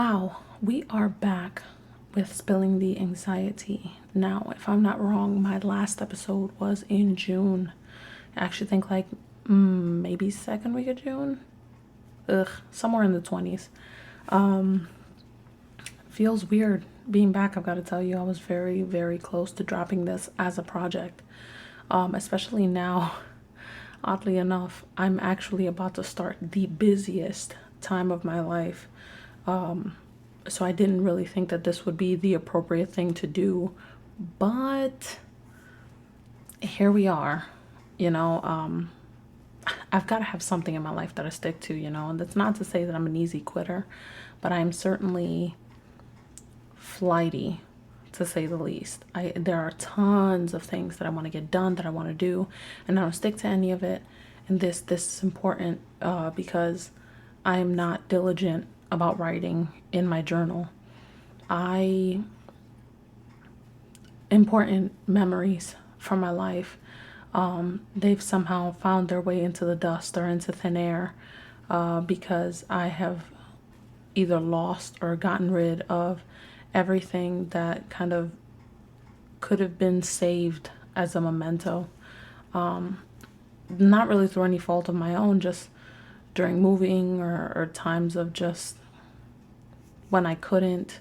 Wow, we are back with Spilling the Anxiety. Now, if I'm not wrong, my last episode was in June. I actually think like maybe second week of June. Somewhere in the 20s. Feels weird being back, I've got to tell you. I was very, very close to dropping this as a project. Especially now, oddly enough, I'm actually about to start the busiest time of my life. So I didn't really think that this would be the appropriate thing to do, but here we are. you know I've got to have something in my life that I stick to, and that's not to say that I'm an easy quitter, but I'm certainly flighty, to say the least. There are tons of things that I want to get done, that I want to do, and I don't stick to any of it. And this is important because I am not diligent about writing in my journal. Important memories from my life, they've somehow found their way into the dust or into thin air because I have either lost or gotten rid of everything that kind of could have been saved as a memento. Not really through any fault of my own, just during moving or times of just when I couldn't.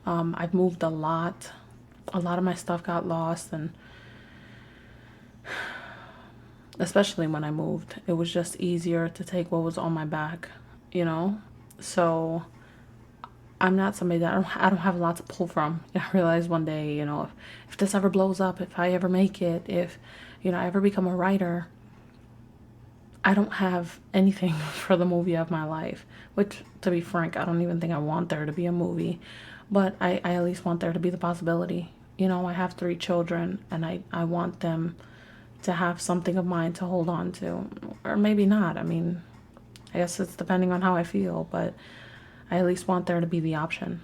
I've moved a lot. A lot of my stuff got lost, and especially when I moved, it was just easier to take what was on my back, So I'm not somebody that I don't have a lot to pull from. I realized one day, if this ever blows up, if I ever make it, if I ever become a writer, I don't have anything for the movie of my life. Which, to be frank, I don't even think I want there to be a movie, but I at least want there to be the possibility. I have 3 children, and I want them to have something of mine to hold on to, or maybe not. I mean, I guess it's depending on how I feel, but I at least want there to be the option.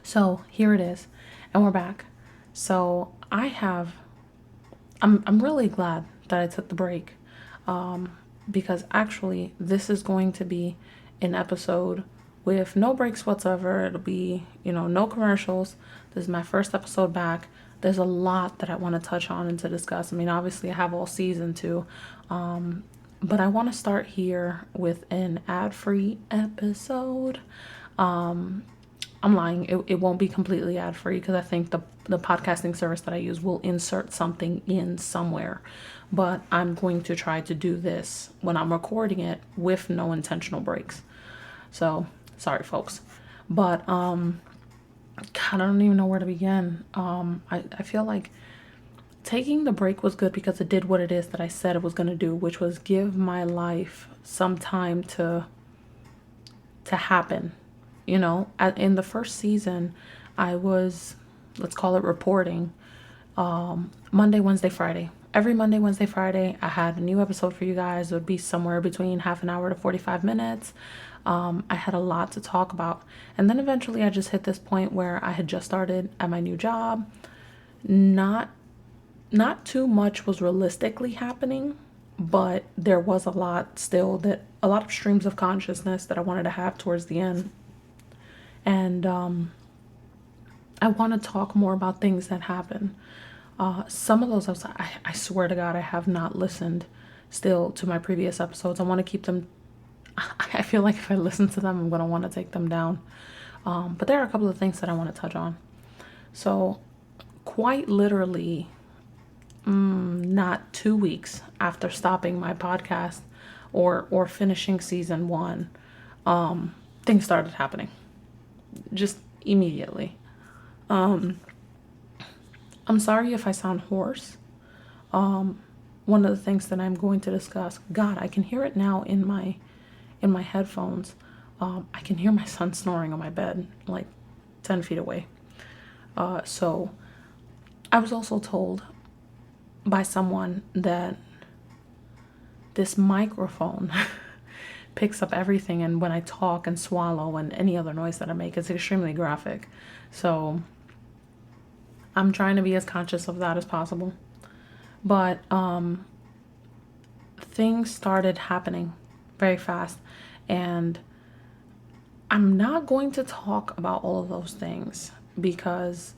So here it is, and we're back. So I'm really glad that I took the break, because actually this is going to be an episode with no breaks whatsoever. It'll be, no commercials. This is my first episode back. There's a lot that I want to touch on and to discuss. I mean, obviously I have all season 2, but I want to start here with an ad-free episode. I'm lying. It won't be completely ad-free because I think the podcasting service that I use will insert something in somewhere. But I'm going to try to do this when I'm recording it with no intentional breaks. So, sorry, folks. But, God, I don't even know where to begin. I feel like taking the break was good because it did what it is that I said it was going to do, which was give my life some time to happen. In the first season, I was, let's call it reporting, Monday, Wednesday, Friday. Every Monday, Wednesday, Friday, I had a new episode for you guys. It would be somewhere between half an hour to 45 minutes. I had a lot to talk about. And then eventually I just hit this point where I had just started at my new job. Not too much was realistically happening, but there was a lot of streams of consciousness that I wanted to have towards the end. And I want to talk more about things that happen. Some of those, I swear to God, I have not listened still to my previous episodes. I want to keep them. I feel like if I listen to them, I'm going to want to take them down. But there are a couple of things that I want to touch on. So quite literally, not 2 weeks after stopping my podcast or finishing season 1, things started happening just immediately. I'm sorry if I sound hoarse. One of the things that I'm going to discuss, God, I can hear it now in my headphones. I can hear my son snoring on my bed, like 10 feet away. So I was also told by someone that this microphone picks up everything, and when I talk and swallow and any other noise that I make, it's extremely graphic. So I'm trying to be as conscious of that as possible. But things started happening very fast, and I'm not going to talk about all of those things because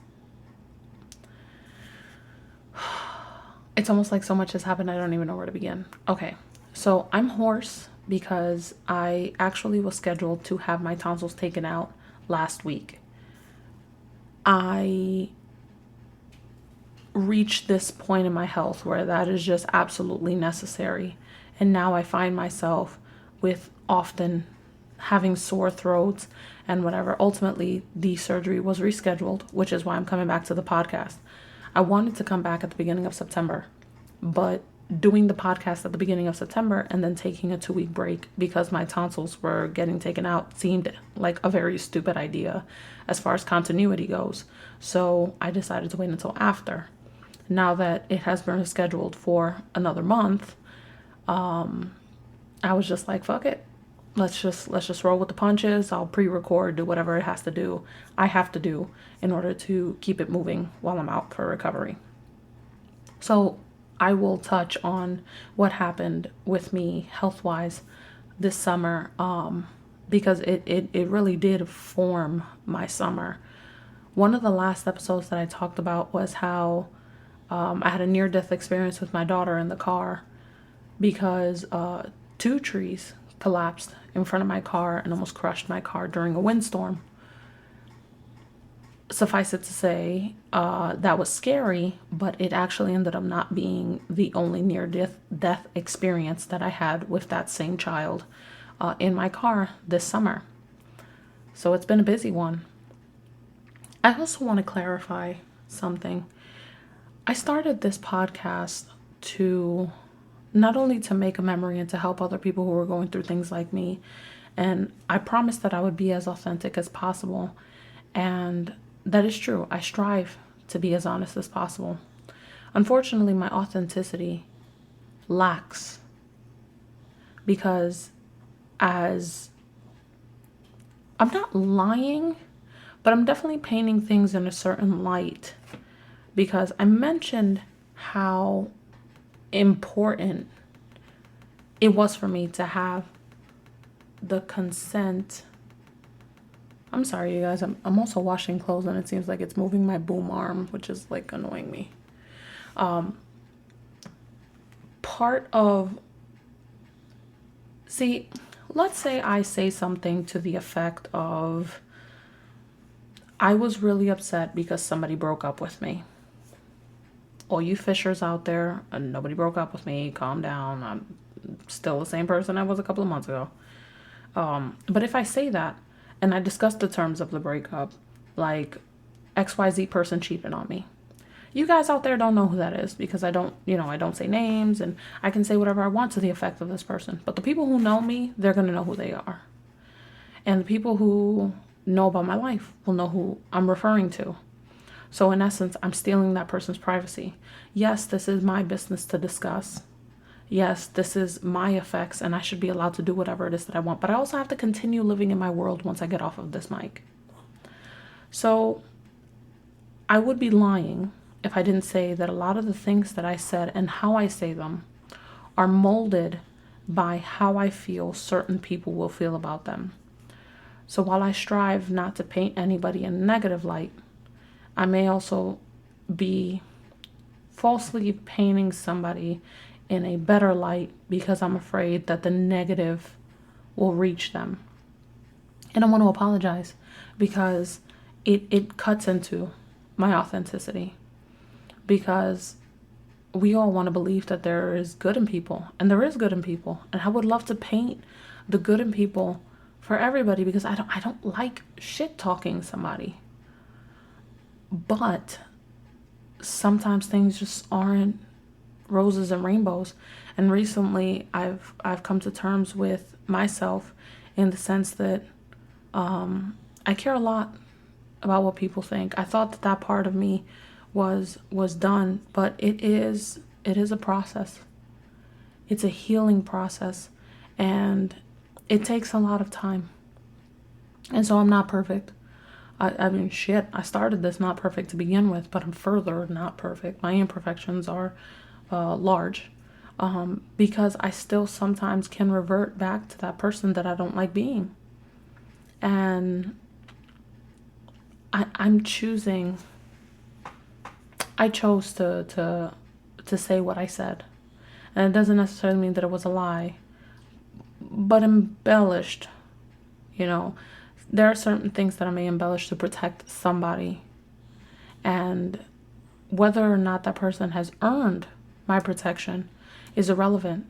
it's almost like so much has happened, I don't even know where to begin. Okay, so I'm hoarse because I actually was scheduled to have my tonsils taken out last week. I reached this point in my health where that is just absolutely necessary. And now I find myself with often having sore throats and whatever. Ultimately, the surgery was rescheduled, which is why I'm coming back to the podcast. I wanted to come back at the beginning of September, but doing the podcast at the beginning of September and then taking a 2-week break because my tonsils were getting taken out seemed like a very stupid idea as far as continuity goes. So I decided to wait until after. Now that it has been scheduled for another month, I was just like, fuck it. Let's just roll with the punches. I'll pre-record, do whatever it has to do. I have to do in order to keep it moving while I'm out for recovery. So I will touch on what happened with me health-wise this summer, because it really did form my summer. One of the last episodes that I talked about was how I had a near-death experience with my daughter in the car because 2 trees collapsed in front of my car and almost crushed my car during a windstorm. Suffice it to say, that was scary, but it actually ended up not being the only near-death experience that I had with that same child in my car this summer. So it's been a busy one. I also want to clarify something. I started this podcast to not only to make a memory and to help other people who were going through things like me. And I promised that I would be as authentic as possible. And that is true. I strive to be as honest as possible. Unfortunately, my authenticity lacks because as I'm not lying, but I'm definitely painting things in a certain light because I mentioned how important it was for me to have the consent. I'm sorry, you guys. I'm also washing clothes and it seems like it's moving my boom arm, which is like annoying me. Part of, see, let's say I say something to the effect of, I was really upset because somebody broke up with me. All you fishers out there, nobody broke up with me. Calm down. I'm still the same person I was a couple of months ago. But if I say that and I discuss the terms of the breakup, like XYZ person cheated on me, you guys out there don't know who that is because I don't say names and I can say whatever I want to the effect of this person. But the people who know me, they're going to know who they are. And the people who know about my life will know who I'm referring to. So in essence, I'm stealing that person's privacy. Yes, this is my business to discuss. Yes, this is my effects and I should be allowed to do whatever it is that I want. But I also have to continue living in my world once I get off of this mic. So I would be lying if I didn't say that a lot of the things that I said and how I say them are molded by how I feel certain people will feel about them. So while I strive not to paint anybody in a negative light, I may also be falsely painting somebody in a better light because I'm afraid that the negative will reach them. And I want to apologize because it cuts into my authenticity, because we all want to believe that there is good in people, and there is good in people. And I would love to paint the good in people for everybody because I don't like shit talking somebody. But sometimes things just aren't roses and rainbows. And recently I've come to terms with myself in the sense that I care a lot about what people think. I thought that part of me was done, but it is a process. It's a healing process, and it takes a lot of time. And so I'm not perfect. I mean, shit, I started this not perfect to begin with, but I'm further not perfect. My imperfections are large because I still sometimes can revert back to that person that I don't like being. And I chose to say what I said. And it doesn't necessarily mean that it was a lie, but embellished. You know, there are certain things that I may embellish to protect somebody. And whether or not that person has earned my protection is irrelevant.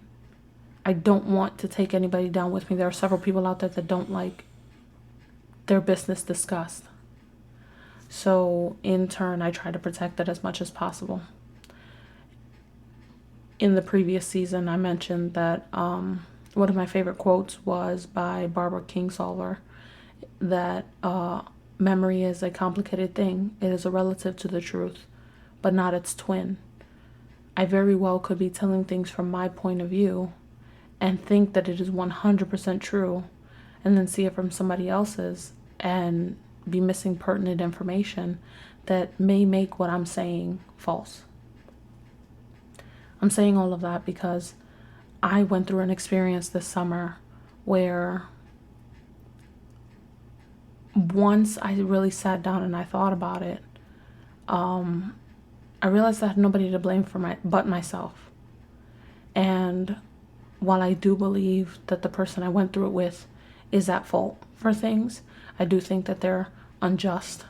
I don't want to take anybody down with me. There are several people out there that don't like their business discussed. So in turn, I try to protect it as much as possible. In the previous season, I mentioned that one of my favorite quotes was by Barbara Kingsolver, that memory is a complicated thing. It is a relative to the truth, but not its twin. I very well could be telling things from my point of view and think that it is 100% true, and then see it from somebody else's and be missing pertinent information that may make what I'm saying false. I'm saying all of that because I went through an experience this summer where once I really sat down and I thought about it, I realized I had nobody to blame but myself. And while I do believe that the person I went through it with is at fault for things, I do think that they're unjust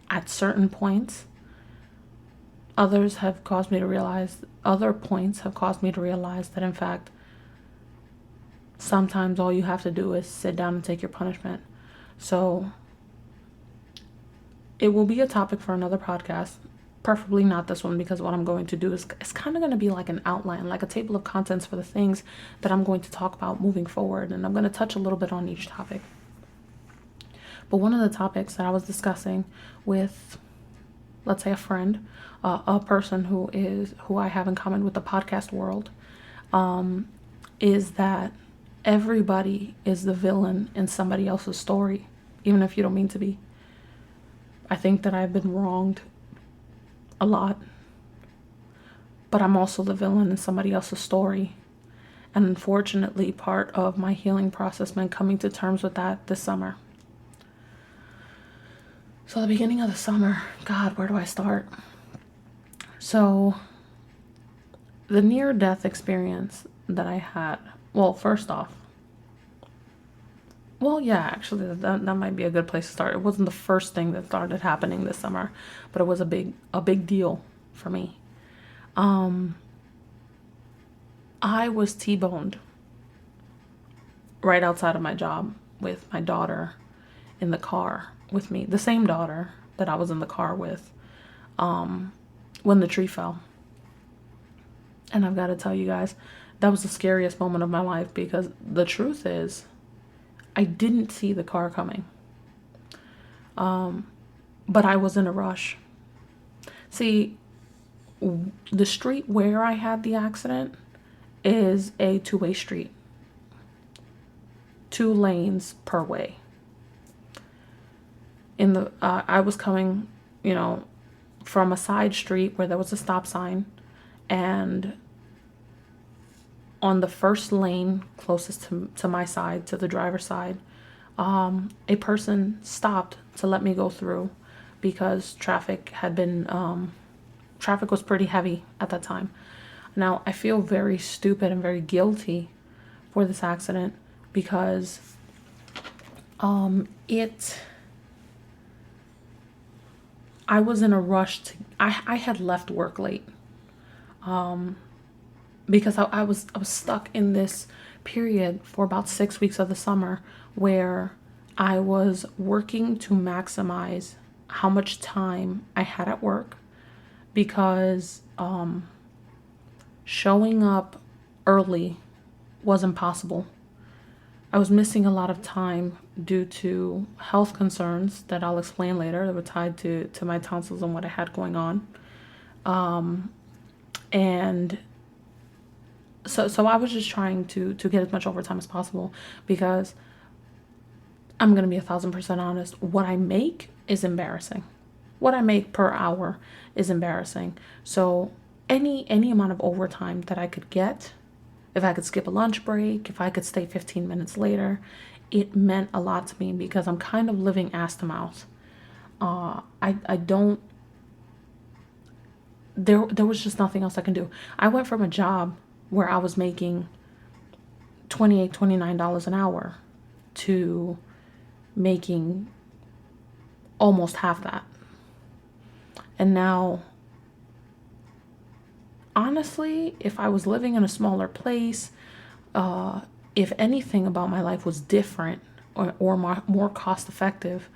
at certain points. Other points have caused me to realize that, in fact, sometimes all you have to do is sit down and take your punishment. So it will be a topic for another podcast, preferably not this one, because what I'm going to do is it's kind of going to be like an outline, like a table of contents for the things that I'm going to talk about moving forward. And I'm going to touch a little bit on each topic. But one of the topics that I was discussing with, let's say, a friend, a person who I have in common with the podcast world, is that everybody is the villain in somebody else's story, even if you don't mean to be. I think that I've been wronged a lot, but I'm also the villain in somebody else's story. And unfortunately, part of my healing process meant coming to terms with that this summer. So the beginning of the summer, God, where do I start? So the near-death experience that I had, well, first off, well, yeah, actually, that might be a good place to start. It wasn't the first thing that started happening this summer, but it was a big deal for me. I was T-boned right outside of my job with my daughter in the car with me, the same daughter that I was in the car with when the tree fell. And I've got to tell you guys, that was the scariest moment of my life, because the truth is, I didn't see the car coming. But I was in a rush. See, the street where I had the accident is a two-way street. 2 lanes per way. I was coming, from a side street where there was a stop sign, and on the first lane closest to my side, to the driver's side, a person stopped to let me go through because traffic was pretty heavy at that time. Now, I feel very stupid and very guilty for this accident because I was in a rush I had left work late because I was stuck in this period for about 6 weeks of the summer where I was working to maximize how much time I had at work, because showing up early was impossible. I was missing a lot of time due to health concerns that I'll explain later that were tied to my tonsils and what I had going on. And so I was just trying to get as much overtime as possible, because I'm going to be 1,000% honest. What I make is embarrassing. What I make per hour is embarrassing. So any amount of overtime that I could get, if I could skip a lunch break, if I could stay 15 minutes later, it meant a lot to me because I'm kind of living ass to mouth. I don't, there was just nothing else I can do. I went from a job where I was making $28, $29 an hour to making almost half that. And now, honestly, if I was living in a smaller place, if anything about my life was different or more cost effective,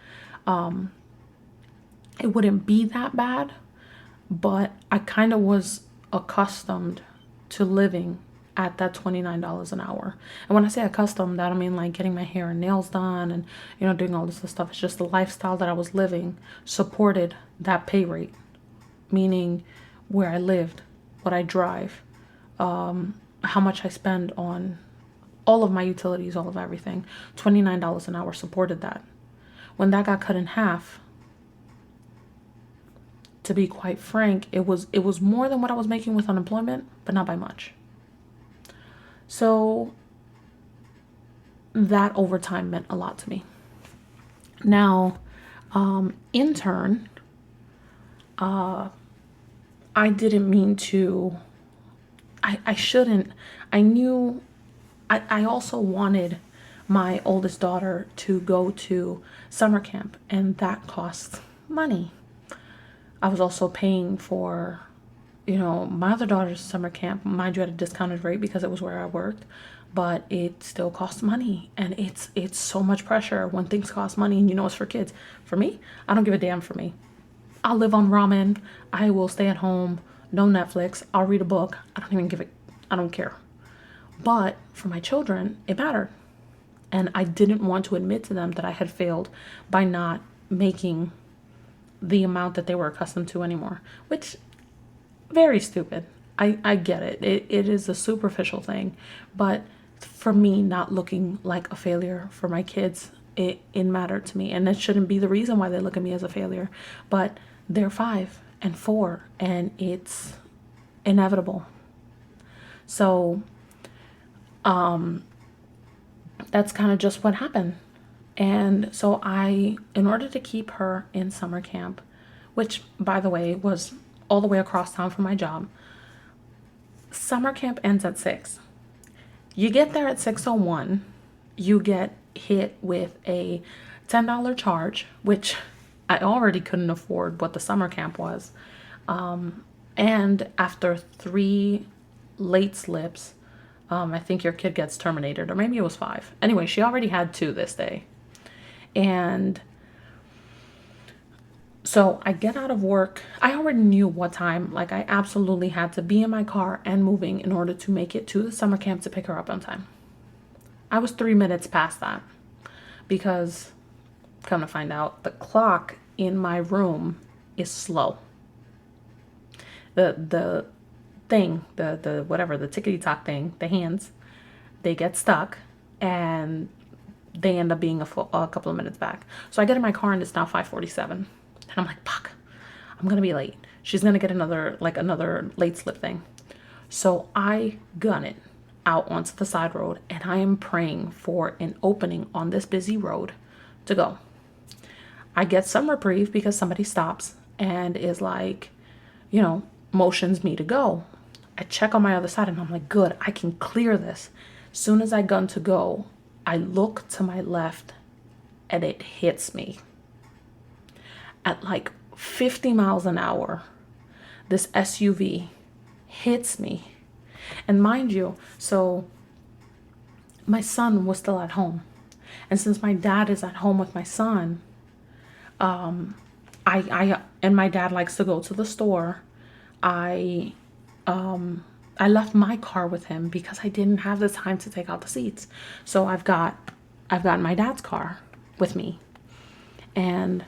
it wouldn't be that bad. But I kind of was accustomed to living at that $29 an hour. And when I say accustomed, I don't mean like getting my hair and nails done and, doing all this stuff. It's just the lifestyle that I was living supported that pay rate, meaning where I lived, what I drive, how much I spend on all of my utilities, all of everything. $29 an hour supported that. When that got cut in half, to be quite frank, it was more than what I was making with unemployment, but not by much. So that overtime meant a lot to me. Now, in turn, I didn't mean to, I shouldn't, I knew, I also wanted my oldest daughter to go to summer camp, and that costs money. I was also paying for, my other daughter's summer camp, mind you, at a discounted rate because it was where I worked, but it still costs money, and it's so much pressure when things cost money, and it's for kids. For me, I don't give a damn. For me, I'll live on ramen. I will stay at home, no Netflix. I'll read a book. I don't care. But for my children, it mattered, and I didn't want to admit to them that I had failed by not making the amount that they were accustomed to anymore, which very stupid. I get it. It is a superficial thing, but for me, not looking like a failure for my kids, it mattered to me, and it shouldn't be the reason why they look at me as a failure, but they're 5 and 4 and it's inevitable. So that's kind of just what happened. And so in order to keep her in summer camp, which by the way was all the way across town from my job, summer camp ends at 6. You get there at 6:01, you get hit with a $10 charge, which I already couldn't afford what the summer camp was. And after 3 late slips, I think your kid gets terminated, or maybe it was 5. Anyway, she already had 2 this day. And so I get out of work. I already knew what time, like I absolutely had to be in my car and moving in order to make it to the summer camp to pick her up on time. I was 3 minutes past that because, come to find out, the clock in my room is slow. The thing, the whatever, the tickety-tock thing, the hands, they get stuck and they end up being a couple of minutes back. So I get in my car and it's now 5:47. And I'm like, fuck, I'm going to be late. She's going to get another late slip thing. So I gun it out onto the side road, and I am praying for an opening on this busy road to go. I get some reprieve because somebody stops and is like, motions me to go. I check on my other side and I'm like, good, I can clear this. Soon as I gun to go, I look to my left and it hits me. At like 50 miles an hour, this SUV hits me. And mind you, so my son was still at home. And since my dad is at home with my son, I and my dad likes to go to the store. I left my car with him because I didn't have the time to take out the seats. So I've got my dad's car with me. And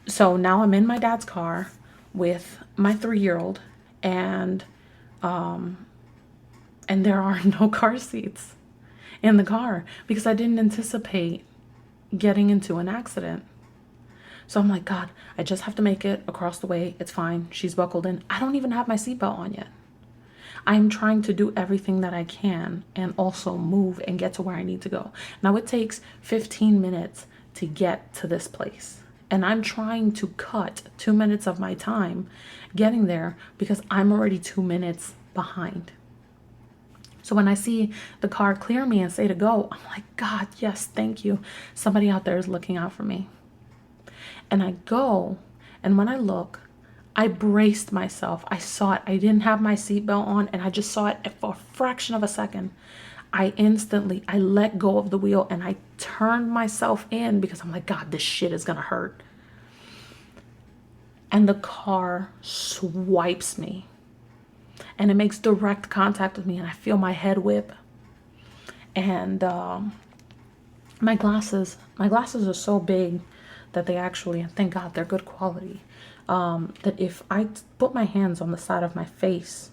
so now I'm in my dad's car with my 3-year-old, and there are no car seats in the car because I didn't anticipate getting into an accident. So I'm like, God, I just have to make it across the way. It's fine. She's buckled in. I don't even have my seatbelt on yet. I'm trying to do everything that I can and also move and get to where I need to go. Now it takes 15 minutes to get to this place. And I'm trying to cut 2 minutes of my time getting there because I'm already 2 minutes behind. So when I see the car clear me and say to go, I'm like, God, yes, thank you. Somebody out there is looking out for me. And I go, and when I look, I braced myself. I saw it. I didn't have my seatbelt on, and I just saw it for a fraction of a second. I let go of the wheel and I turned myself in because I'm like, God, this shit is gonna hurt. And the car swipes me and it makes direct contact with me, and I feel my head whip. And my glasses are so big that they actually, and thank God they're good quality, that if I put my hands on the side of my face,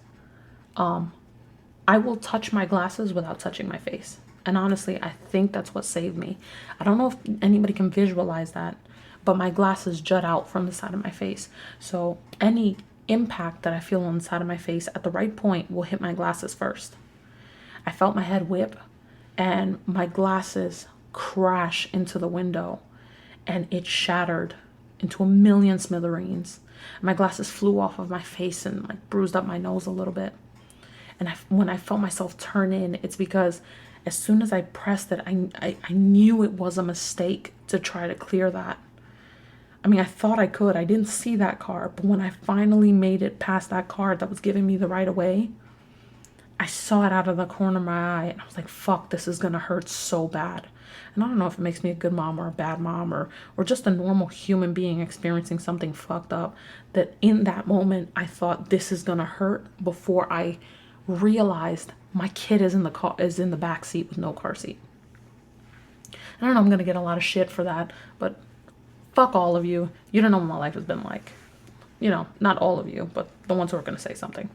I will touch my glasses without touching my face. And honestly, I think that's what saved me. I don't know if anybody can visualize that, but my glasses jut out from the side of my face. So any impact that I feel on the side of my face at the right point will hit my glasses first. I felt my head whip and my glasses crash into the window, and it shattered into a million smithereens. My glasses flew off of my face and like bruised up my nose a little bit. And when I felt myself turn in, it's because as soon as I pressed it, I knew it was a mistake to try to clear that. I mean, I thought I could. I didn't see that car. But when I finally made it past that car that was giving me the right of way, I saw it out of the corner of my eye. And I was like, fuck, this is going to hurt so bad. And I don't know if it makes me a good mom or a bad mom or just a normal human being experiencing something fucked up, that in that moment, I thought this is going to hurt before I realized my kid is in the back seat with no car seat. I don't know, I'm gonna get a lot of shit for that, but fuck all of you. You don't know what my life has been like. You know, not all of you, but the ones who are gonna say something.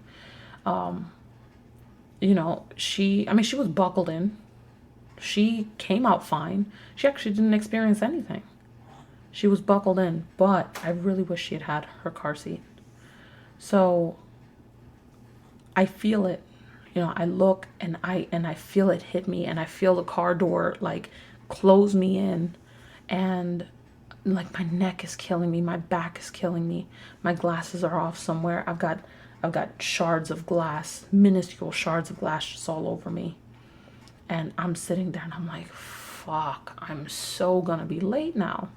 You know, she was buckled in. She came out fine. She actually didn't experience anything. She was buckled in, but I really wish she had had her car seat. So I feel it, you know, I look and I feel it hit me, and I feel the car door like close me in, and like my neck is killing me, my back is killing me, my glasses are off somewhere. I've got shards of glass, minuscule shards of glass just all over me. And I'm sitting there and I'm like, fuck, I'm so gonna be late now.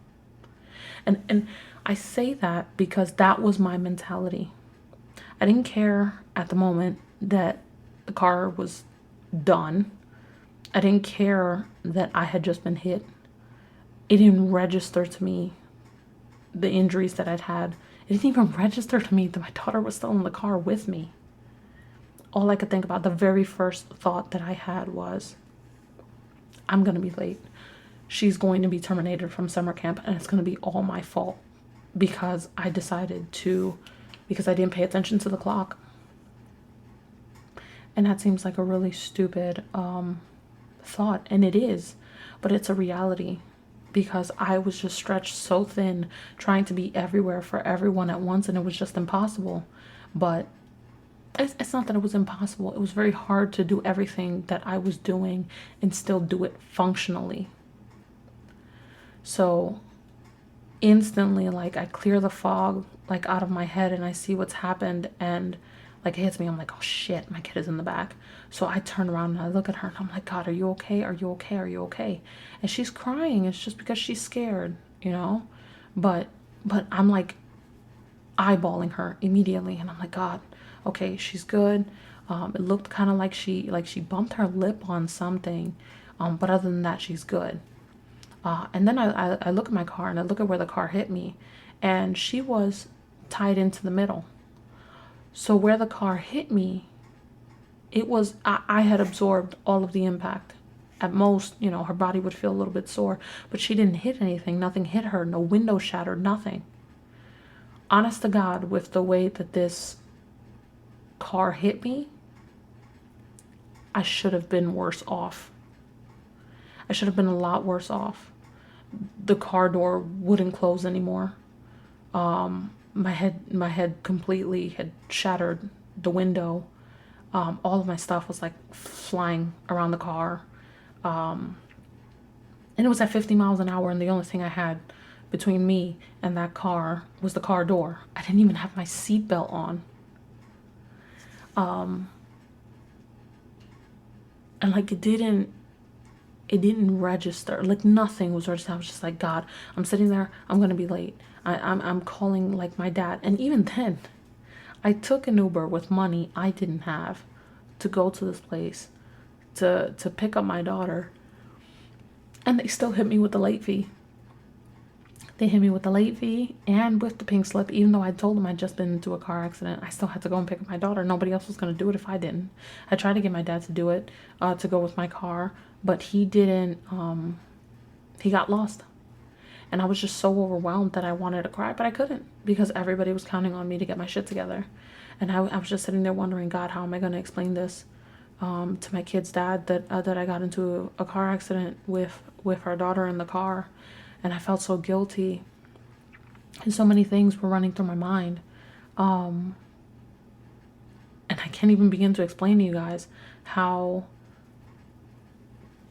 And I say that because that was my mentality. I didn't care at the moment that the car was done. I didn't care that I had just been hit. It didn't register to me the injuries that I'd had. It didn't even register to me that my daughter was still in the car with me. All I could think about, the very first thought that I had was, I'm going to be late. She's going to be terminated from summer camp, and it's going to be all my fault because I didn't pay attention to the clock. And that seems like a really stupid thought, and it is, but it's a reality because I was just stretched so thin trying to be everywhere for everyone at once, and it was just impossible. But it's not that it was impossible. It was very hard to do everything that I was doing and still do it functionally. So instantly, like, I clear the fog like out of my head and I see what's happened, and like it hits me. I'm like, oh shit, my kid is in the back. So I turn around and I look at her and I'm like, God, are you okay? Are you okay? Are you okay? And she's crying. It's just because she's scared, you know? But I'm like eyeballing her immediately, and I'm like, God, okay, she's good. It looked kind of like she bumped her lip on something, but other than that, she's good. And then I look at my car and I look at where the car hit me, and she was tied into the middle. So where the car hit me, it was, I had absorbed all of the impact. At most, you know, her body would feel a little bit sore, but she didn't hit anything. Nothing hit her. No window shattered, nothing. Honest to God, with the way that this car hit me, I should have been worse off. I should have been a lot worse off. The car door wouldn't close anymore. My head completely had shattered the window. All of my stuff was like flying around the car. And it was at 50 miles an hour, and the only thing I had between me and that car was the car door. I didn't even have my seatbelt on. And like it didn't register. Like nothing was registered. I was just like, God, I'm sitting there, I'm gonna be late. I'm calling like my dad. And even then, I took an Uber with money I didn't have to go to this place to pick up my daughter. And they still hit me with the late fee. They hit me with the late fee and with the pink slip. Even though I told them I'd just been into a car accident, I still had to go and pick up my daughter. Nobody else was going to do it if I didn't. I tried to get my dad to do it, to go with my car, but he didn't. He got lost. And I was just so overwhelmed that I wanted to cry, but I couldn't because everybody was counting on me to get my shit together. And I was just sitting there wondering, God, how am I going to explain this to my kid's dad that I got into a car accident with our daughter in the car. And I felt so guilty. And so many things were running through my mind. And I can't even begin to explain to you guys how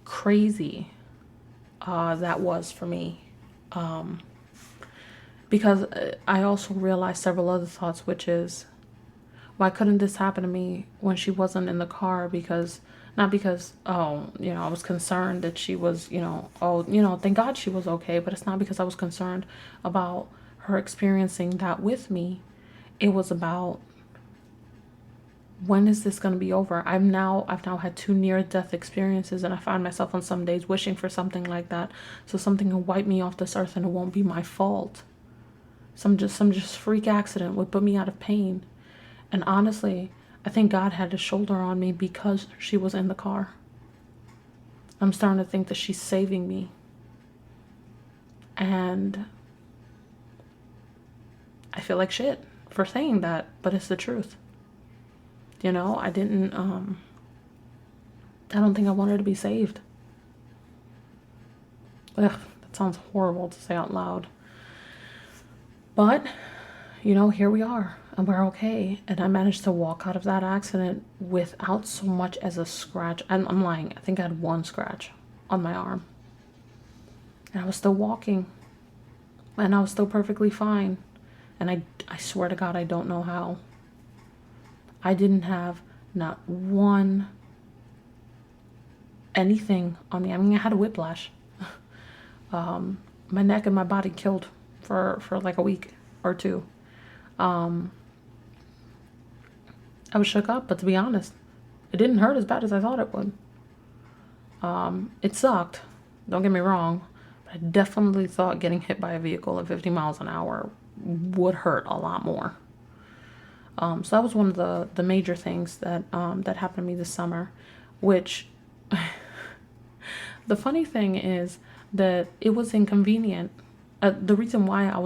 crazy that was for me. Because I also realized several other thoughts, which is, why couldn't this happen to me when she wasn't in the car? Because, not because, I was concerned that she was, thank God she was okay. But it's not because I was concerned about her experiencing that with me. It was about, when is this going to be over? I've now had 2 near-death experiences, and I find myself on some days wishing for something like that. So something will wipe me off this earth and it won't be my fault. Some just freak accident would put me out of pain. And honestly, I think God had his shoulder on me because she was in the car. I'm starting to think that she's saving me. And I feel like shit for saying that, but it's the truth. I don't think I wanted to be saved. Ugh, that sounds horrible to say out loud. But, here we are, and we're okay. And I managed to walk out of that accident without so much as a scratch. I'm lying. I think I had 1 scratch on my arm. And I was still walking. And I was still perfectly fine. And I swear to God, I don't know how. I didn't have not one anything on me. I mean, I had a whiplash. My neck and my body killed for like a week or 2. I was shook up, but to be honest, it didn't hurt as bad as I thought it would. It sucked, don't get me wrong, but I definitely thought getting hit by a vehicle at 50 miles an hour would hurt a lot more. So that was one of the major things that happened to me this summer, which the funny thing is that it was inconvenient. The reason why I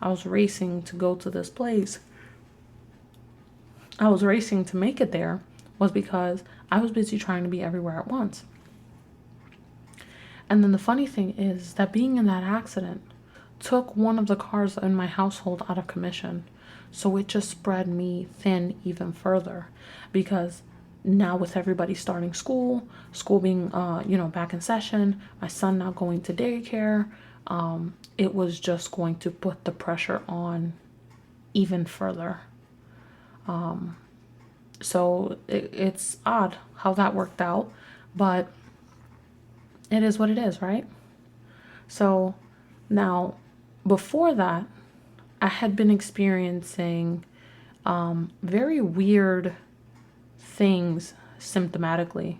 was racing to go to this place, I was racing to make it there, was because I was busy trying to be everywhere at once. And then the funny thing is that being in that accident took one of the cars in my household out of commission. So it just spread me thin even further, because now with everybody starting school being, back in session, my son now going to daycare, it was just going to put the pressure on even further. So it's odd how that worked out, but it is what it is, right? So now, before that, I had been experiencing very weird things symptomatically.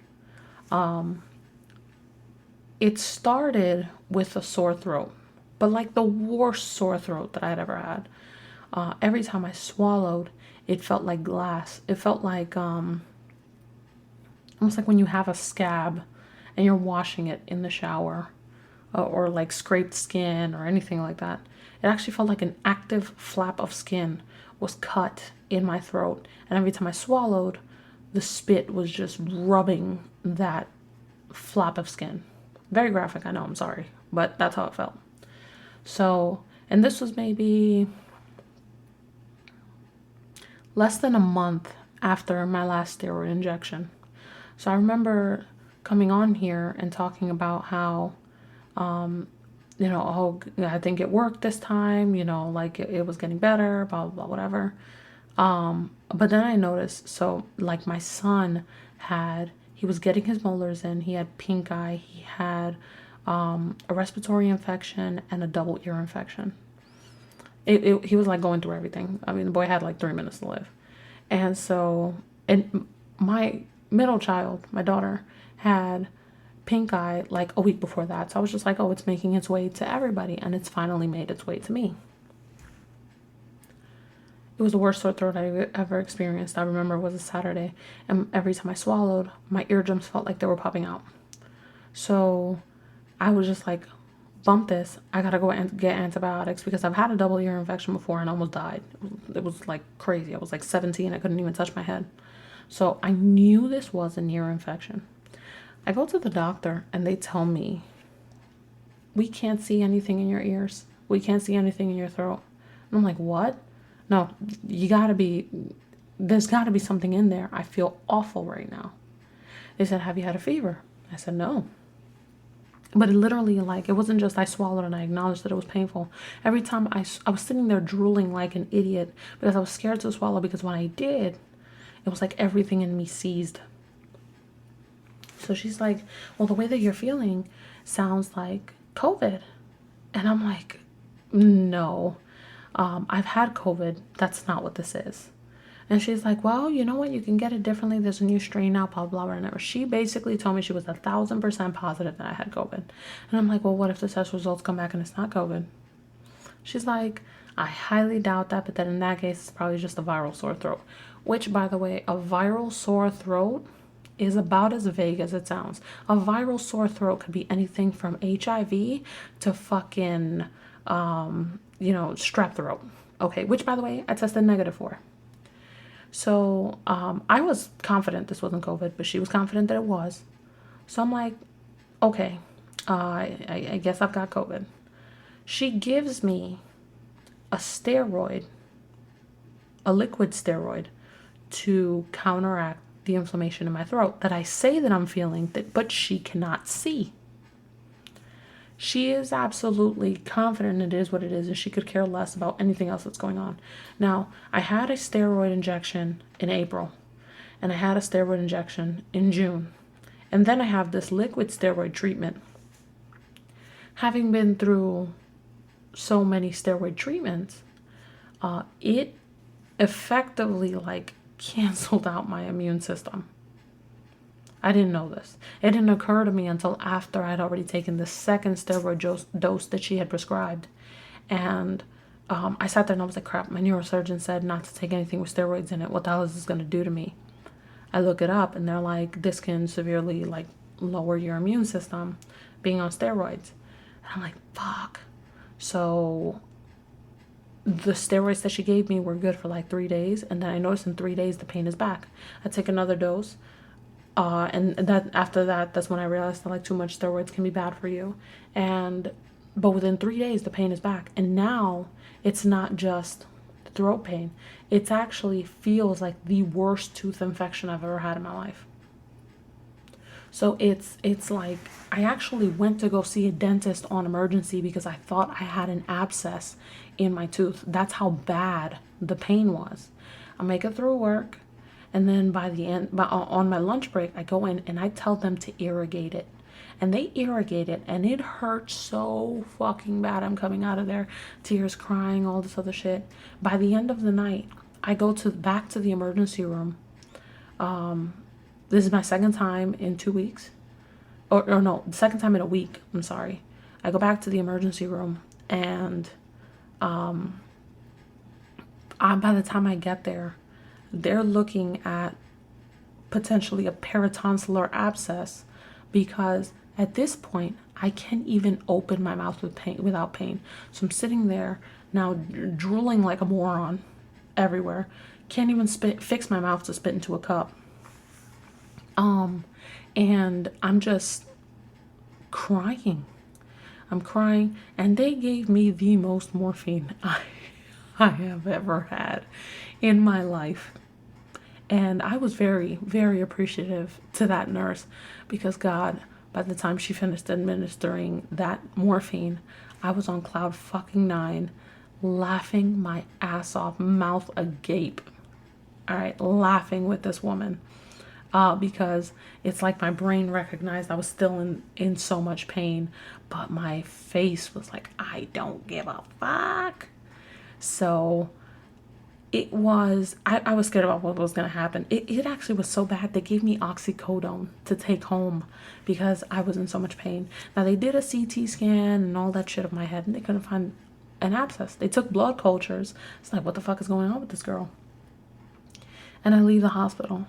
It started with a sore throat, but like the worst sore throat that I'd ever had. Every time I swallowed, it felt like glass. It felt like almost like when you have a scab and you're washing it in the shower, or like scraped skin or anything like that. It actually felt like an active flap of skin was cut in my throat. And every time I swallowed, the spit was just rubbing that flap of skin. Very graphic, I know, I'm sorry, but that's how it felt. So, and this was maybe less than a month after my last steroid injection. So I remember coming on here and talking about how, oh, I think it worked this time, like it was getting better, blah, blah, blah, whatever. But then I noticed, so like my son he was getting his molars in, he had pink eye, he had a respiratory infection and a double ear infection. He was like going through everything. I mean, the boy had like 3 minutes to live. And so, and my middle child, my daughter, had pink eye like a week before that. So I was just like, oh, it's making its way to everybody. And it's finally made its way to me. It was the worst sore throat I ever experienced. I remember it was a Saturday. And every time I swallowed, my eardrums felt like they were popping out. So I was just like, bump this. I gotta go and get antibiotics because I've had a double ear infection before and almost died. It was like crazy. I was like 17. I couldn't even touch my head. So I knew this was an ear infection. I go to the doctor and they tell me, we can't see anything in your ears. We can't see anything in your throat. And I'm like, what? No, there's gotta be something in there. I feel awful right now. They said, have you had a fever? I said, no. But it literally, like, it wasn't just I swallowed and I acknowledged that it was painful. Every time I was sitting there drooling like an idiot because I was scared to swallow, because when I did, it was like everything in me seized. So she's like, well, the way that you're feeling sounds like COVID. And I'm like, no, I've had COVID. That's not what this is. And she's like, well, you know what? You can get it differently. There's a new strain now, blah, blah, blah. And she basically told me she was 1,000% positive that I had COVID. And I'm like, well, what if the test results come back and it's not COVID? She's like, I highly doubt that. But then in that case, it's probably just a viral sore throat. Which, by the way, a viral sore throat is about as vague as it sounds. A viral sore throat could be anything from HIV to fucking, strep throat. Okay, which, by the way, I tested negative for. So I was confident this wasn't COVID, but she was confident that it was. So I'm like, okay, I guess I've got COVID. She gives me a steroid, a liquid steroid, to counteract the inflammation in my throat that I say that I'm feeling, but she cannot see. She is absolutely confident it is what it is, and she could care less about anything else that's going on. Now, I had a steroid injection in April, and I had a steroid injection in June, and then I have this liquid steroid treatment. Having been through so many steroid treatments, it effectively canceled out my immune system. I didn't know this. It didn't occur to me until after I'd already taken the second steroid dose that she had prescribed. And I sat there and I was like, crap, my neurosurgeon said not to take anything with steroids in it. What the hell is this going to do to me? I look it up and they're like, this can severely lower your immune system being on steroids. And I'm like, fuck. So the steroids that she gave me were good for 3 days. And then I noticed in 3 days, the pain is back. I take another dose. And that after that, that's when I realized that too much steroids can be bad for you. But within 3 days, the pain is back. And now it's not just throat pain. It actually feels like the worst tooth infection I've ever had in my life. So it's like I actually went to go see a dentist on emergency because I thought I had an abscess in my tooth. That's how bad the pain was. I make it through work. And then by the end, on my lunch break, I go in and I tell them to irrigate it. And they irrigate it and it hurts so fucking bad. I'm coming out of there, tears, crying, all this other shit. By the end of the night, I go back to the emergency room. This is my second time in 2 weeks. Or no, the second time in a week. I'm sorry. I go back to the emergency room and by the time I get there, they're looking at potentially a peritonsillar abscess because at this point, I can't even open my mouth without pain. So I'm sitting there now drooling like a moron everywhere. Can't even fix my mouth to spit into a cup. And I'm just crying. I'm crying. And they gave me the most morphine I have ever had in my life. And I was very, very appreciative to that nurse because, God, by the time she finished administering that morphine, I was on cloud fucking nine, laughing my ass off, mouth agape. All right, laughing with this woman. Because it's like my brain recognized I was still in so much pain, but my face was like, I don't give a fuck. So I was scared about what was going to happen. It actually was so bad. They gave me oxycodone to take home because I was in so much pain. Now, they did a CT scan and all that shit of my head, and they couldn't find an abscess. They took blood cultures. It's like, what the fuck is going on with this girl? And I leave the hospital.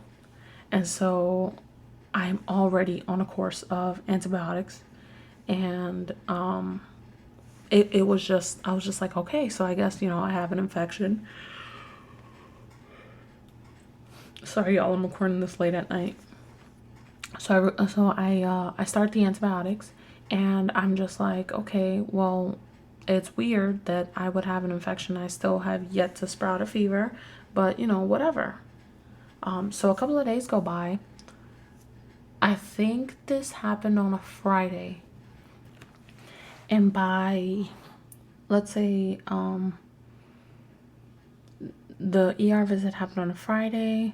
And so I'm already on a course of antibiotics. And it was just, I was just like, okay, so I guess, I have an infection. Sorry, y'all, I'm recording this late at night. So I start the antibiotics, and I'm just like, okay, well, it's weird that I would have an infection. I still have yet to sprout a fever, but whatever. So a couple of days go by. I think this happened on a Friday. And by, let's say, the ER visit happened on a Friday.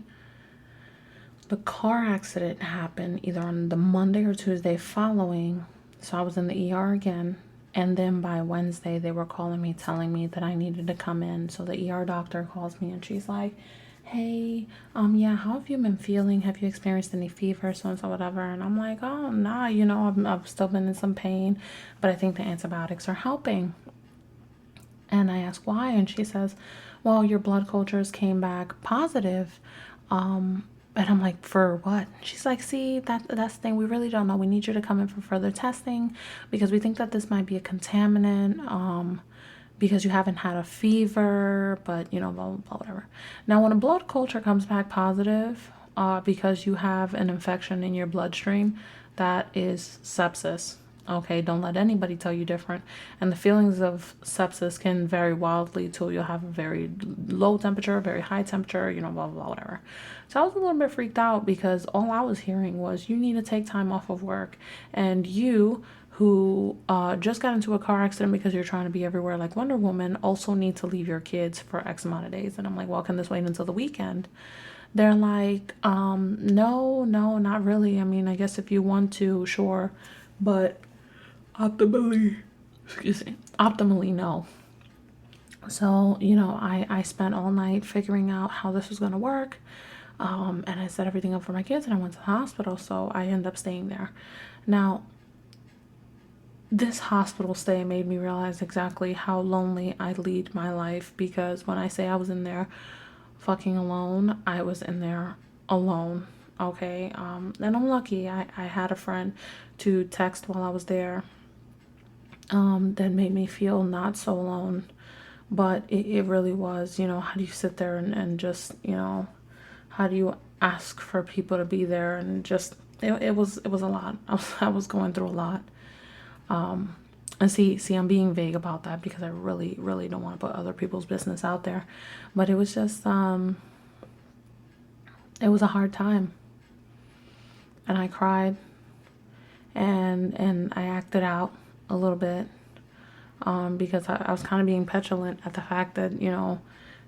The car accident happened either on the Monday or Tuesday following. So I was in the ER again. And then by Wednesday, they were calling me, telling me that I needed to come in. So the ER doctor calls me and she's like, hey, yeah, how have you been feeling? Have you experienced any fever, so and so, whatever? And I'm like, oh, nah, I've still been in some pain, but I think the antibiotics are helping. And I ask why, and she says, well, your blood cultures came back positive. And I'm like, for what? She's like, see, that's the thing. We really don't know. We need you to come in for further testing because we think that this might be a contaminant. Because you haven't had a fever, but blah, blah, blah, whatever. Now, when a blood culture comes back positive, because you have an infection in your bloodstream, that is sepsis. Okay, don't let anybody tell you different. And the feelings of sepsis can vary wildly till you'll have a very low temperature, very high temperature, blah, blah, blah, whatever. So I was a little bit freaked out because all I was hearing was you need to take time off of work. And you, who just got into a car accident because you're trying to be everywhere like Wonder Woman, also need to leave your kids for X amount of days. And I'm like, well, can this wait until the weekend? They're like, no, not really. I mean, I guess if you want to, sure. But optimally, no. So, I spent all night figuring out how this was going to work. And I set everything up for my kids and I went to the hospital. So I ended up staying there. Now, this hospital stay made me realize exactly how lonely I lead my life, because when I say I was in there fucking alone, I was in there alone. Okay. And I'm lucky. I had a friend to text while I was there, that made me feel not so alone. But it really was, how do you sit there and just, how do you ask for people to be there? And just, it was a lot. I was going through a lot. And see, I'm being vague about that because I really, really don't want to put other people's business out there. But it was just, it was a hard time. And I cried and I acted out a little bit, because I was kind of being petulant at the fact that,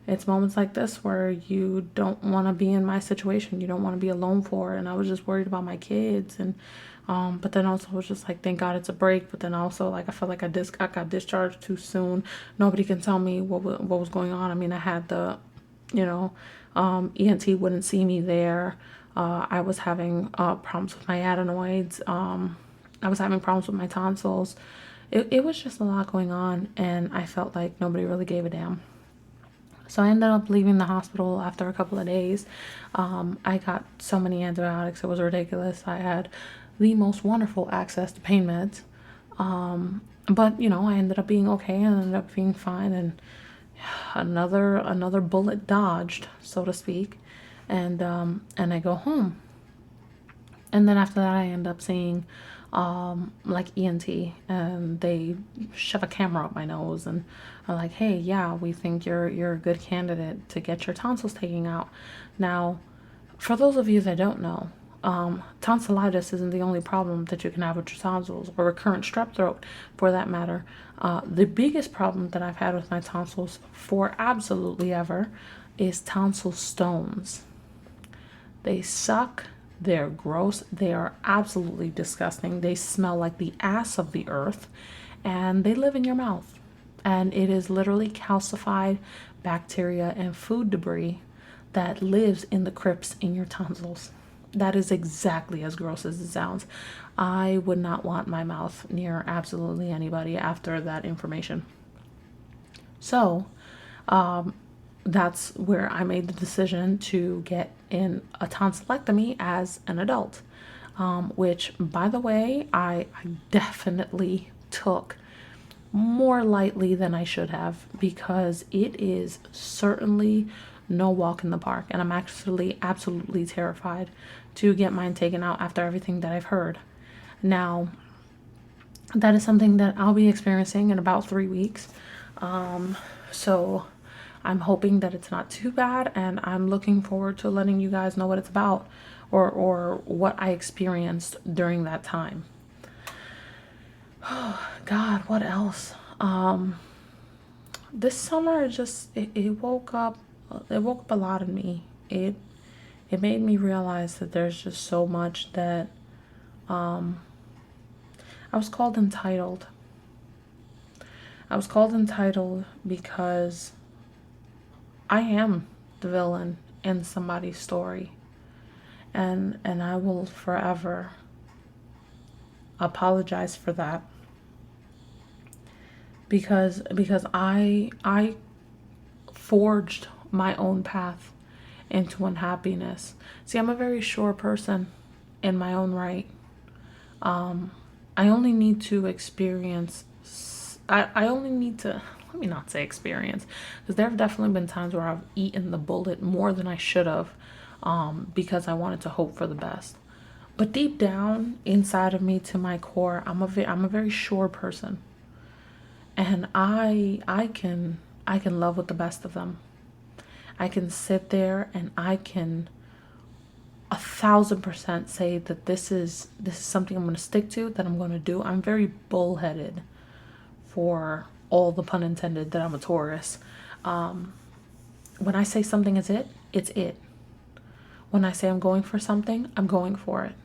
it's moments like this where you don't want to be in my situation. You don't want to be alone for it. And I was just worried about my kids. And but then also was just like, thank God it's a break. But then also, like, I felt like I got discharged too soon. Nobody can tell me what was going on. I mean, I had the, ENT wouldn't see me there. I was having problems with my adenoids. I was having problems with my tonsils. It was just a lot going on. And I felt like nobody really gave a damn. So I ended up leaving the hospital after a couple of days. I got so many antibiotics. It was ridiculous. I had the most wonderful access to pain meds. But, I ended up being okay and ended up being fine. And another bullet dodged, so to speak. And I go home. And then after that, I end up seeing like ENT, and they shove a camera up my nose and are like, hey, yeah, we think you're a good candidate to get your tonsils taken out. Now, For those of you that don't know, tonsillitis isn't the only problem that you can have with your tonsils, or recurrent strep throat for that matter. The biggest problem that I've had with my tonsils for absolutely ever is tonsil stones. They suck. They're gross. They are absolutely disgusting. They smell like the ass of the earth, and they live in your mouth. And it is literally calcified bacteria and food debris that lives in the crypts in your tonsils. That is exactly as gross as it sounds. I would not want my mouth near absolutely anybody after that information. So, that's where I made the decision to get in a tonsillectomy as an adult, which, by the way, I definitely took more lightly than I should have, because it is certainly no walk in the park, and I'm actually absolutely terrified to get mine taken out after everything that I've heard. Now, that is something that I'll be experiencing in about 3 weeks. So I'm hoping that it's not too bad, and I'm looking forward to letting you guys know what it's about, or what I experienced during that time. Oh God, what else? This summer it woke up a lot in me. It made me realize that there's just so much that I was called entitled. I was called entitled because I am the villain in somebody's story, and I will forever apologize for that, because I forged my own path into unhappiness. See, I'm a very sure person in my own right. I only need to experience, I only need to, let me not say experience, because there have definitely been times where I've eaten the bullet more than I should have, because I wanted to hope for the best. But deep down inside of me, to my core, I'm a very sure person, and I can love with the best of them. I can sit there and I can 1,000% say that this is something I'm going to stick to, that I'm going to do. I'm very bullheaded, for all the pun intended, that I'm a Taurus. When I say something is it, it's it. When I say I'm going for something, I'm going for it.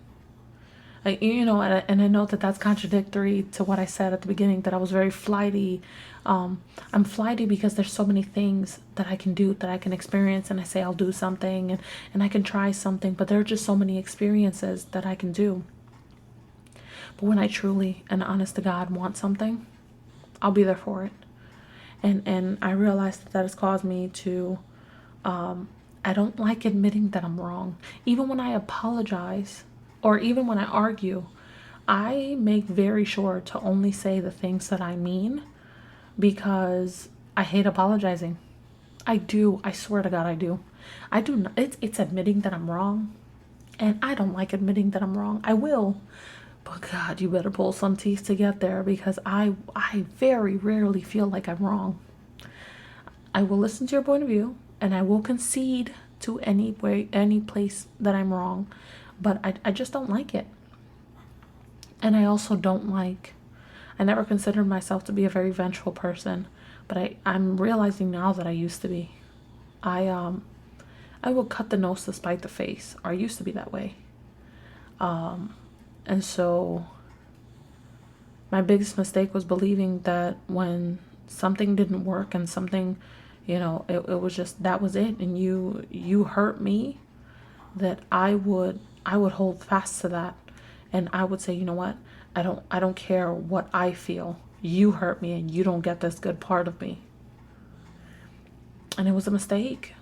And I know that that's contradictory to what I said at the beginning, that I was very flighty. I'm flighty because there's so many things that I can do, that I can experience, and I say I'll do something, and I can try something, but there are just so many experiences that I can do. But when I truly and honest to God want something, I'll be there for it. And I realize that has caused me to, I don't like admitting that I'm wrong. Even when I apologize, or even when I argue, I make very sure to only say the things that I mean, because I hate apologizing. I do. I swear to God, I do. I do not. It's admitting that I'm wrong, and I don't like admitting that I'm wrong. I will, but God, you better pull some teeth to get there, because I very rarely feel like I'm wrong. I will listen to your point of view, and I will concede to any place that I'm wrong, but I just don't like it. And I also don't like, I never considered myself to be a very vengeful person, but I'm realizing now that I used to be. I will cut the nose to spite the face, or I used to be that way. And so my biggest mistake was believing that when something didn't work, and something, it was just, that was it, and you hurt me, that I would hold fast to that, and I would say, you know what, I don't care what I feel, you hurt me, and you don't get this good part of me. And it was a mistake.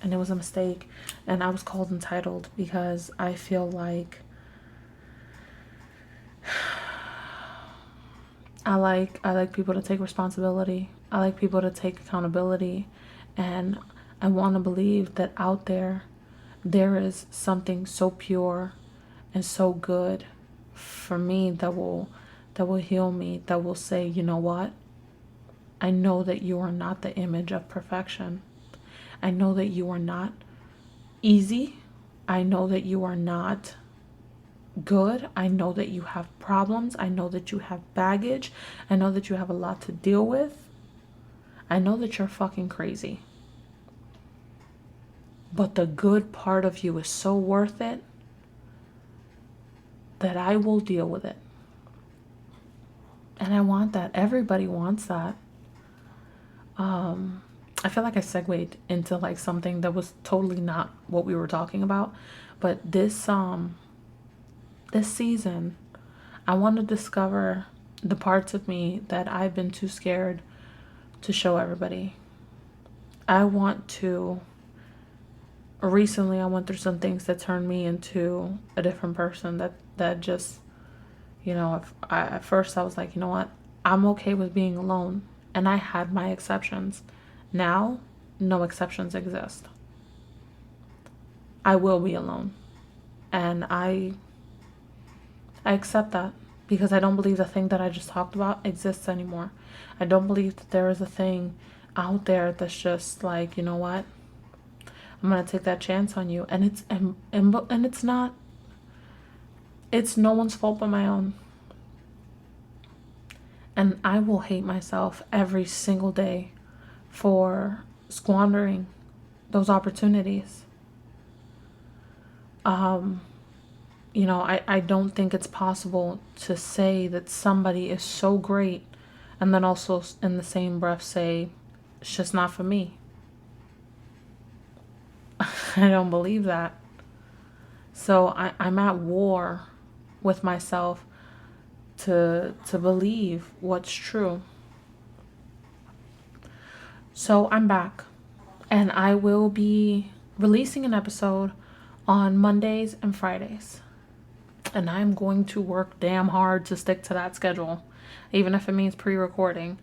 And I was called entitled because I feel like I like people to take responsibility. I like people to take accountability, and I want to believe that out there is something so pure and so good for me that will heal me, that will say, you know what? I know that you are not the image of perfection. I know that you are not easy I know that you are not good. I know that you have problems. I know that you have baggage. I know that you have a lot to deal with. I know that you're fucking crazy. But the good part of you is so worth it that I will deal with it. And I want that. Everybody wants that. I feel like I segued into like something that was totally not what we were talking about. But this season, I want to discover the parts of me that I've been too scared to show everybody. I want to. Recently, I went through some things that turned me into a different person. That just, at first I was like, you know what, I'm okay with being alone, and I had my exceptions. Now, no exceptions exist. I will be alone, and I accept that, because I don't believe the thing that I just talked about exists anymore. I don't believe that there is a thing out there that's just like, you know what, I'm gonna take that chance on you, and it's not. It's no one's fault but my own. And I will hate myself every single day for squandering those opportunities. I don't think it's possible to say that somebody is so great and then also in the same breath say, it's just not for me. I don't believe that. So I'm at war with myself to believe what's true. So I'm back, and I will be releasing an episode on Mondays and Fridays. And I'm going to work damn hard to stick to that schedule, even if it means pre-recording.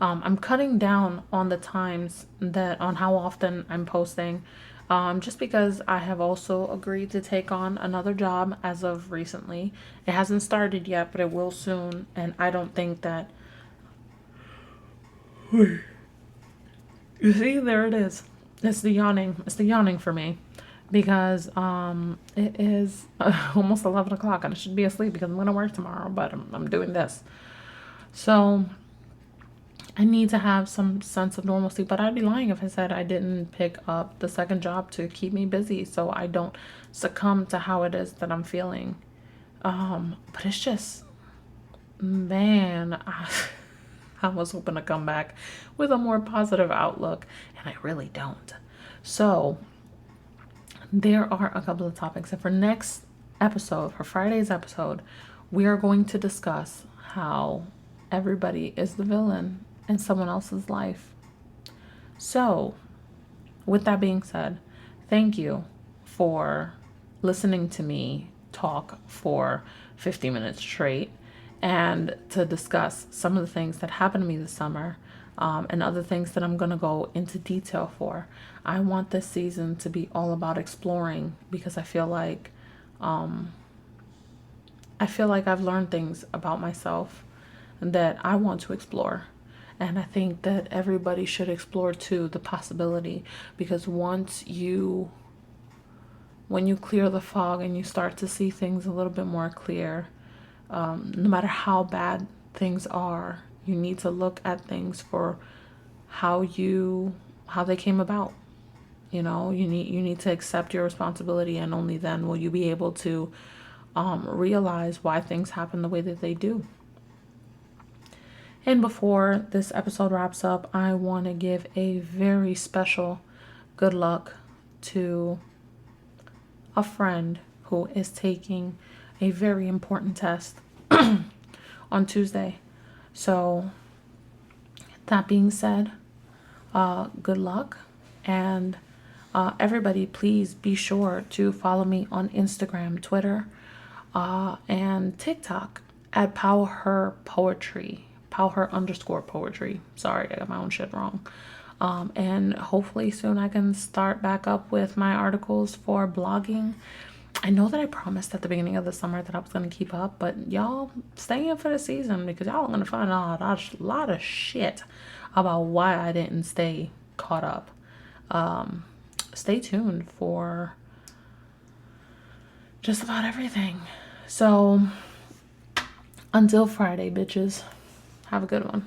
I'm cutting down on the times on how often I'm posting, just because I have also agreed to take on another job as of recently. It hasn't started yet, but it will soon. And I don't think that... You see, there it is. It's the yawning. It's the yawning for me. Because it is almost 11 o'clock and I should be asleep because I'm going to work tomorrow, but I'm doing this. So I need to have some sense of normalcy, but I'd be lying if I said I didn't pick up the second job to keep me busy so I don't succumb to how it is that I'm feeling. But it's just, man, I was hoping to come back with a more positive outlook, and I really don't. So there are a couple of topics, and for next episode, for Friday's episode, we are going to discuss how everybody is the villain in someone else's life. So with that being said, thank you for listening to me talk for 50 minutes straight and to discuss some of the things that happened to me this summer, and other things that I'm going to go into detail for. I want this season to be all about exploring, because I feel like I've learned things about myself that I want to explore. And I think that everybody should explore too, the possibility, because when you clear the fog and you start to see things a little bit more clear, no matter how bad things are, you need to look at things for how they came about. You need to accept your responsibility, and only then will you be able to realize why things happen the way that they do. And before this episode wraps up, I want to give a very special good luck to a friend who is taking a very important test on Tuesday. So that being said, good luck. And everybody, please be sure to follow me on Instagram, Twitter, and TikTok at @PowHerPoetry. _poetry. Sorry, I got my own shit wrong. And hopefully soon I can start back up with my articles for blogging. I know that I promised at the beginning of the summer that I was going to keep up, but y'all stay in for the season, because y'all are going to find out a lot of shit about why I didn't stay caught up. Stay tuned for just about everything. So until Friday, bitches, have a good one.